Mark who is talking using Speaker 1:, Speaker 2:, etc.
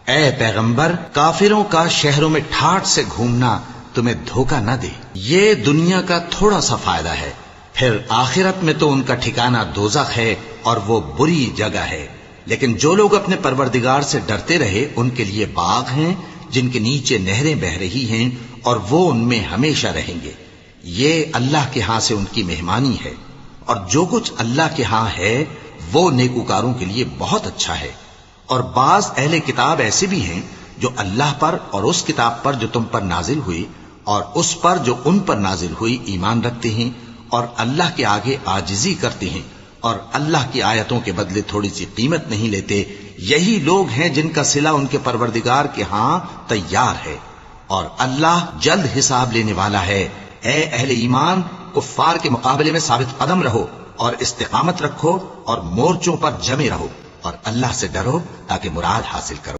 Speaker 1: ए पैगंबर, काफिरों का शहरों में ठाठ से घूमना तुम्हें धोखा न दे। ये दुनिया का थोड़ा सा फायदा है, फिर आखिरत में तो उनका ठिकाना दोज़ख है और वो बुरी जगह है। लेकिन जो लोग अपने परवरदिगार से डरते रहे उनके लिए बाग हैं जिनके नीचे नहरें बह रही हैं और वो उनमें हमेशा रहेंगे। ये अल्लाह के हां से उनकी मेहमानी है और जो कुछ अल्लाह के हां है वो नेकूकारों के लिए बहुत अच्छा है। और बाज अहले किताब ऐसे भी हैं जो अल्लाह पर और उस किताब पर जो तुम पर नाजिल हुई और उस पर जो उन पर नाजिल हुई ईमान रखते हैं और अल्लाह के आगे आजिजी करते हैं और अल्लाह की आयतों के बदले थोड़ी सी कीमत नहीं लेते। यही लोग हैं जिनका सिला उनके परवरदिगार के हां तैयार है और अल्लाह जल्द हिसाब लेने वाला है। ए अहले ईमान, कुफ्फार के मुकाबले में साबित कदम रहो और इस्तिकामत रखो और मोर्चों पर जमे रहो और अल्लाह से डरो ताकि मुराद हासिल करो।